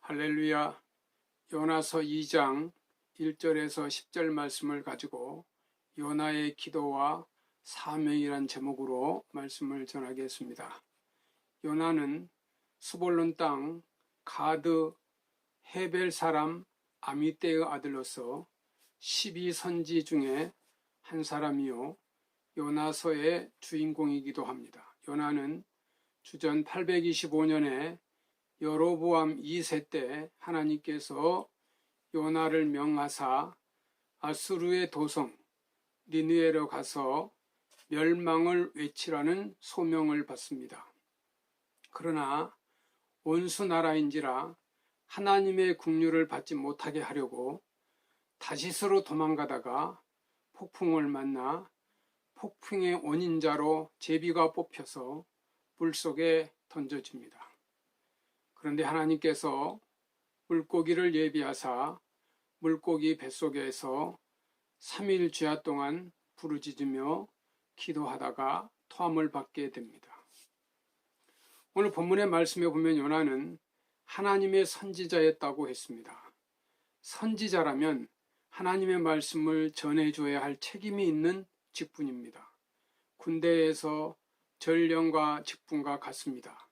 할렐루야. 요나서 2장 1절에서 10절 말씀을 가지고 요나의 기도와 사명이란 제목으로 말씀을 전하겠습니다. 요나는 스볼론 땅 가드 헤벨 사람 아미떼의 아들로서 12선지 중에 한 사람이요 요나서의 주인공이기도 합니다. 요나는 주전 825년에 여로보암 2세 때 하나님께서 요나를 명하사 아수르의 도성 니느웨로 가서 멸망을 외치라는 소명을 받습니다. 그러나 원수 나라인지라 하나님의 긍휼을 받지 못하게 하려고 다시스로 도망가다가 폭풍을 만나 폭풍의 원인자로 제비가 뽑혀서 물속에 던져집니다. 그런데 하나님께서 물고기를 예비하사 물고기 뱃속에서 3일 주야 동안 부르짖으며 기도하다가 토함을 받게 됩니다. 오늘 본문의 말씀에 보면 요나는 하나님의 선지자였다고 했습니다. 선지자라면 하나님의 말씀을 전해줘야 할 책임이 있는 직분입니다. 군대에서 전령과 직분과 같습니다.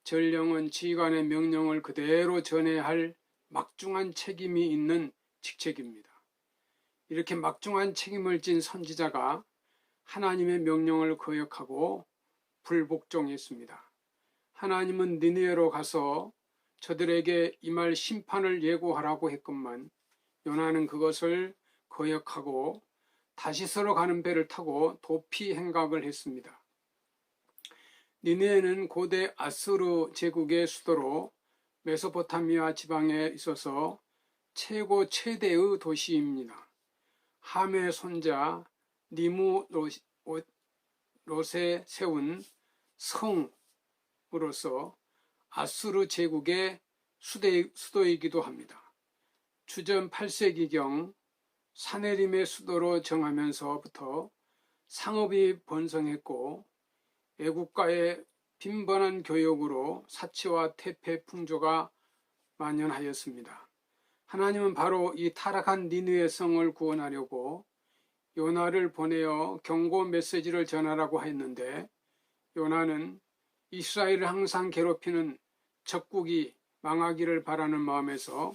전령은 지휘관의 명령을 그대로 전해야 할 막중한 책임이 있는 직책입니다. 이렇게 막중한 책임을 진 선지자가 하나님의 명령을 거역하고 불복종했습니다. 하나님은 니느웨로 가서 저들에게 임할 심판을 예고하라고 했건만 요나는 그것을 거역하고 다시스로 가는 배를 타고 도피 행각을 했습니다. 니느웨는 고대 아수르 제국의 수도로 메소포타미아 지방에 있어서 최대의 도시입니다. 함의 손자 니무롯에 세운 성으로서 아수르 제국의 수도이기도 합니다. 주전 8세기경 사네림의 수도로 정하면서부터 상업이 번성했고 애국가의 빈번한 교역으로 사치와 태폐 풍조가 만연하였습니다. 하나님은 바로 이 타락한 니느웨 성을 구원하려고 요나를 보내어 경고 메시지를 전하라고 했는데 요나는 이스라엘을 항상 괴롭히는 적국이 망하기를 바라는 마음에서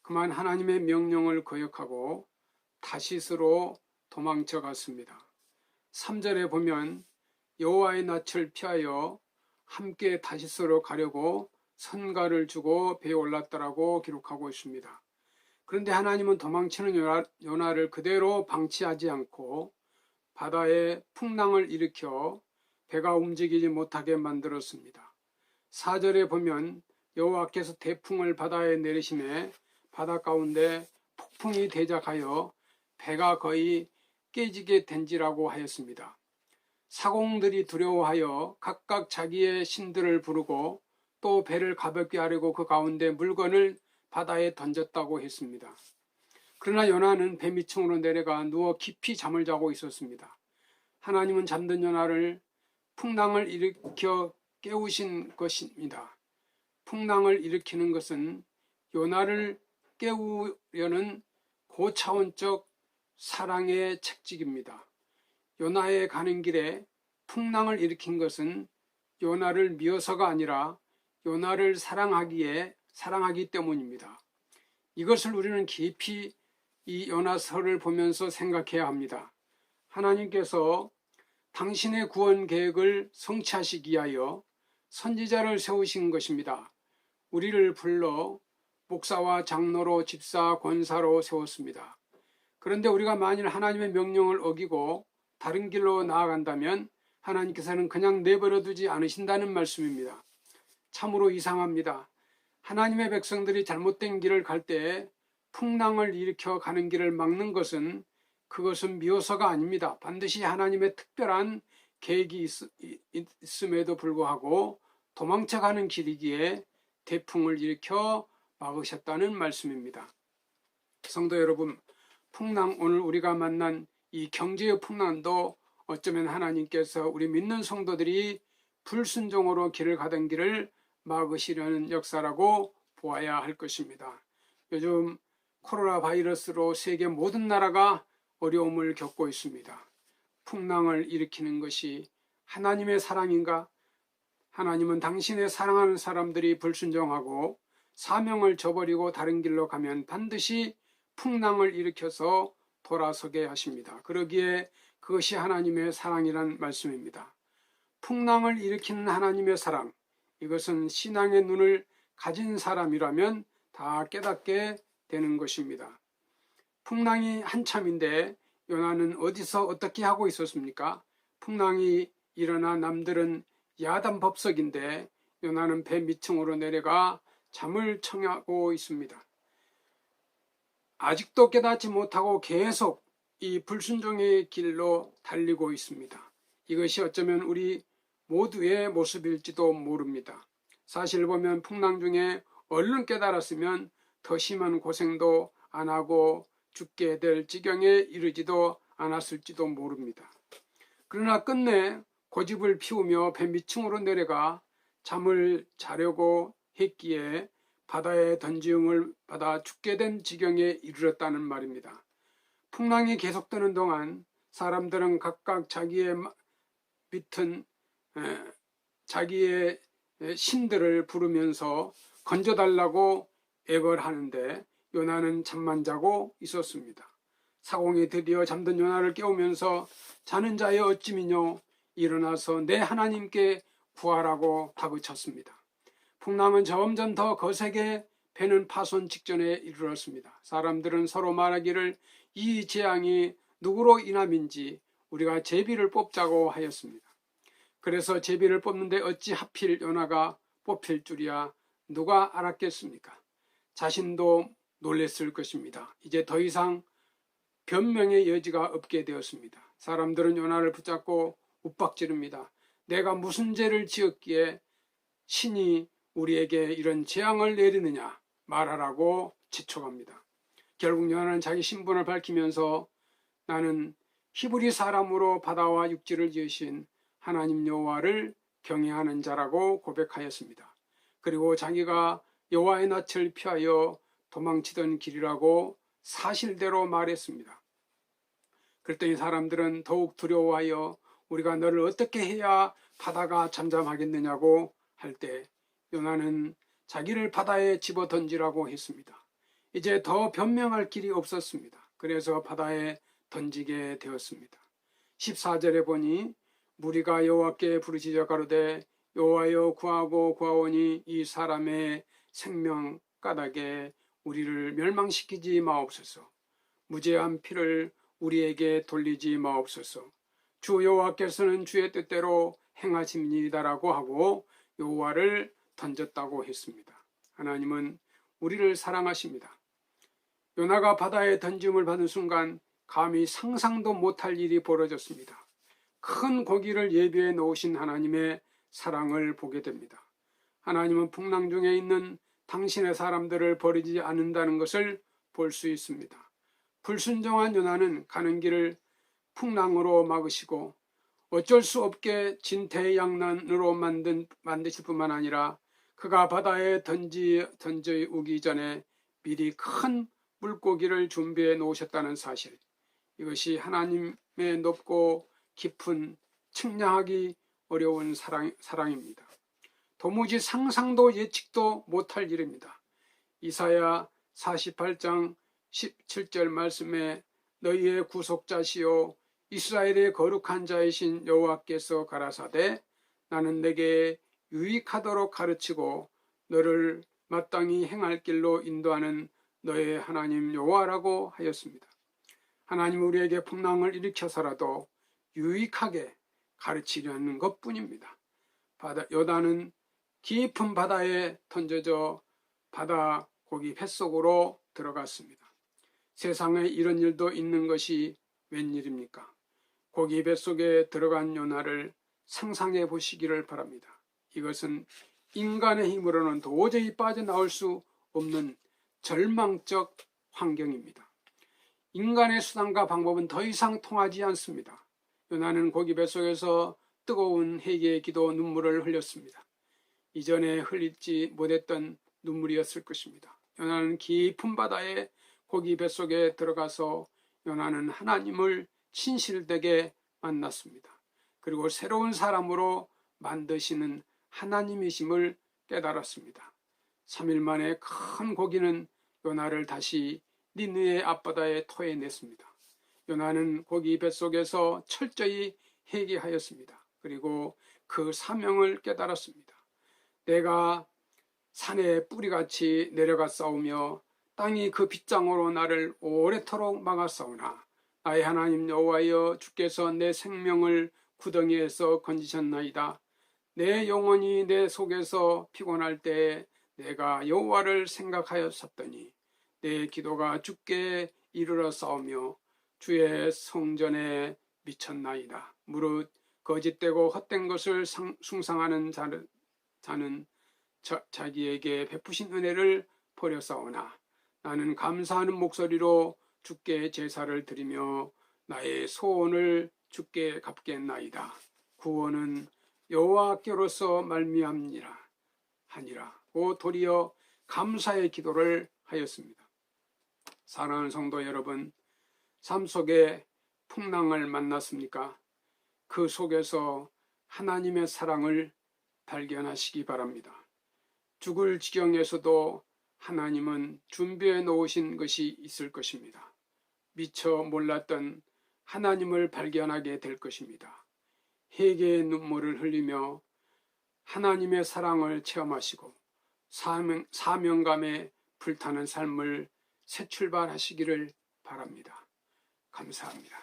그만 하나님의 명령을 거역하고 다시스로 도망쳐 갔습니다. 3절에 보면 여호와의 낯을 피하여 함께 다시스로 가려고 선가를 주고 배에 올랐다라고 기록하고 있습니다. 그런데 하나님은 도망치는 요나를 그대로 방치하지 않고 바다에 풍랑을 일으켜 배가 움직이지 못하게 만들었습니다. 4절에 보면 여호와께서 태풍을 바다에 내리심에 바다 가운데 폭풍이 대작하여 배가 거의 깨지게 된지라고 하였습니다. 사공들이 두려워하여 각각 자기의 신들을 부르고 또 배를 가볍게 하려고 그 가운데 물건을 바다에 던졌다고 했습니다. 그러나 요나는 배 밑층으로 내려가 누워 깊이 잠을 자고 있었습니다. 하나님은 잠든 요나를 풍랑을 일으켜 깨우신 것입니다. 풍랑을 일으키는 것은 요나를 깨우려는 고차원적 사랑의 책직입니다. 요나에 가는 길에 풍랑을 일으킨 것은 요나를 미워서가 아니라 요나를 사랑하기 때문입니다. 이것을 우리는 깊이 이 요나서를 보면서 생각해야 합니다. 하나님께서 당신의 구원 계획을 성취하시기 위하여 선지자를 세우신 것입니다. 우리를 불러 목사와 장로로 집사, 권사로 세웠습니다. 그런데 우리가 만일 하나님의 명령을 어기고 다른 길로 나아간다면 하나님께서는 그냥 내버려 두지 않으신다는 말씀입니다. 참으로 이상합니다. 하나님의 백성들이 잘못된 길을 갈 때 풍랑을 일으켜 가는 길을 막는 것은 그것은 미워서가 아닙니다. 반드시 하나님의 특별한 계획이 있음에도 불구하고 도망쳐가는 길이기에 태풍을 일으켜 막으셨다는 말씀입니다. 성도 여러분, 풍랑, 오늘 우리가 만난 이 경제의 풍랑도 어쩌면 하나님께서 우리 믿는 성도들이 불순종으로 길을 가던 길을 막으시려는 역사라고 보아야 할 것입니다. 요즘 코로나 바이러스로 세계 모든 나라가 어려움을 겪고 있습니다. 풍랑을 일으키는 것이 하나님의 사랑인가? 하나님은 당신의 사랑하는 사람들이 불순종하고 사명을 저버리고 다른 길로 가면 반드시 풍랑을 일으켜서 돌아서게 하십니다. 그러기에 그것이 하나님의 사랑이란 말씀입니다. 풍랑을 일으키는 하나님의 사랑, 이것은 신앙의 눈을 가진 사람이라면 다 깨닫게 되는 것입니다. 풍랑이 한참인데 요나는 어디서 어떻게 하고 있었습니까? 풍랑이 일어나 남들은 야단법석인데 요나는 배 밑층으로 내려가 잠을 청하고 있습니다. 아직도 깨닫지 못하고 계속 이 불순종의 길로 달리고 있습니다. 이것이 어쩌면 우리 모두의 모습일지도 모릅니다. 사실 보면 풍랑 중에 얼른 깨달았으면 더 심한 고생도 안 하고 죽게 될 지경에 이르지도 않았을지도 모릅니다. 그러나 끝내 고집을 피우며 배 밑층으로 내려가 잠을 자려고 했기에 바다의 던지음을 받아 죽게 된 지경에 이르렀다는 말입니다. 풍랑이 계속되는 동안 사람들은 각각 자기의 밑은 자기의 신들을 부르면서 건져달라고 애걸하는데 요나는 잠만 자고 있었습니다. 사공이 드디어 잠든 요나를 깨우면서 자는 자여 어찌미뇨 일어나서 내 하나님께 구하라고 다그쳤습니다. 풍랑은 점점 더 거세게 배는 파손 직전에 이르렀습니다. 사람들은 서로 말하기를 이 재앙이 누구로 인함인지 우리가 제비를 뽑자고 하였습니다. 그래서 제비를 뽑는데 어찌 하필 요나가 뽑힐 줄이야 누가 알았겠습니까? 자신도 놀랬을 것입니다. 이제 더 이상 변명의 여지가 없게 되었습니다. 사람들은 요나를 붙잡고 윽박지릅니다. 내가 무슨 죄를 지었기에 신이 우리에게 이런 재앙을 내리느냐 말하라고 지촉합니다. 결국 요나는 자기 신분을 밝히면서 나는 히브리 사람으로 바다와 육지를 지으신 하나님 여호와를 경외하는 자라고 고백하였습니다. 그리고 자기가 여호와의 낯을 피하여 도망치던 길이라고 사실대로 말했습니다. 그랬더니 사람들은 더욱 두려워하여 우리가 너를 어떻게 해야 바다가 잠잠하겠느냐고 할 때 요나는 자기를 바다에 집어 던지라고 했습니다. 이제 더 변명할 길이 없었습니다. 그래서 바다에 던지게 되었습니다. 14절에 보니 무리가 여호와께 부르짖어 가로되 여호와여 구하고 구하오니 이 사람의 생명 까닭에 우리를 멸망시키지 마옵소서. 무죄한 피를 우리에게 돌리지 마옵소서. 주 여호와께서는 주의 뜻대로 행하심이니이다라고 하고 여호와를 던졌다고 했습니다. 하나님은 우리를 사랑하십니다. 요나가 바다에 던짐을 받은 순간 감히 상상도 못할 일이 벌어졌습니다. 큰 고기를 예비해 놓으신 하나님의 사랑을 보게 됩니다. 하나님은 풍랑 중에 있는 당신의 사람들을 버리지 않는다는 것을 볼 수 있습니다. 불순종한 요나는 가는 길을 풍랑으로 막으시고 어쩔 수 없게 진퇴양난으로 만드실 뿐만 아니라 그가 바다에 던져 오기 전에 미리 큰 물고기를 준비해 놓으셨다는 사실, 이것이 하나님의 높고 깊은 측량하기 어려운 사랑입니다. 도무지 상상도 예측도 못할 일입니다. 이사야 48장 17절 말씀에 너희의 구속자시요 이스라엘의 거룩한 자이신 여호와께서 가라사대 나는 내게 유익하도록 가르치고 너를 마땅히 행할 길로 인도하는 너의 하나님 여호와라고 하였습니다. 하나님 우리에게 풍랑을 일으켜서라도 유익하게 가르치려는 것뿐입니다. 요나는 깊은 바다에 던져져 바다 고기 뱃속으로 들어갔습니다. 세상에 이런 일도 있는 것이 웬일입니까? 고기 뱃속에 들어간 요나를 상상해 보시기를 바랍니다. 이것은 인간의 힘으로는 도저히 빠져나올 수 없는 절망적 환경입니다. 인간의 수단과 방법은 더 이상 통하지 않습니다. 요나는 고기 뱃속에서 뜨거운 회개의 기도 눈물을 흘렸습니다. 이전에 흘리지 못했던 눈물이었을 것입니다. 요나는 깊은 바다의 고기 뱃속에 들어가서 요나는 하나님을 진실되게 만났습니다. 그리고 새로운 사람으로 만드시는 하나님이심을 깨달았습니다. 3일 만에 큰 고기는 요나를 다시 니느의 앞바다에 토해냈습니다. 요나는 고기 뱃속에서 철저히 회개하였습니다. 그리고 그 사명을 깨달았습니다. 내가 산에 뿌리같이 내려가 싸우며 땅이 그 빗장으로 나를 오래도록 막았사오나 나의 하나님 여호와여, 주께서 내 생명을 구덩이에서 건지셨나이다. 내 영혼이 내 속에서 피곤할 때에 내가 여호와를 생각하였었더니 내 기도가 주께 이르러 싸우며 주의 성전에 미쳤나이다. 무릇 거짓되고 헛된 것을 숭상하는 자는 자기에게 베푸신 은혜를 버렸사오나 나는 감사하는 목소리로 주께 제사를 드리며 나의 소원을 주께 갚겠나이다. 구원은 여호와께로서 말미암니라 하니라. 고 도리어 감사의 기도를 하였습니다. 사랑하는 성도 여러분, 삶 속에 풍랑을 만났습니까? 그 속에서 하나님의 사랑을 발견하시기 바랍니다. 죽을 지경에서도 하나님은 준비해 놓으신 것이 있을 것입니다. 미처 몰랐던 하나님을 발견하게 될 것입니다. 회개의 눈물을 흘리며 하나님의 사랑을 체험하시고 사명감에 불타는 삶을 새 출발하시기를 바랍니다. 감사합니다.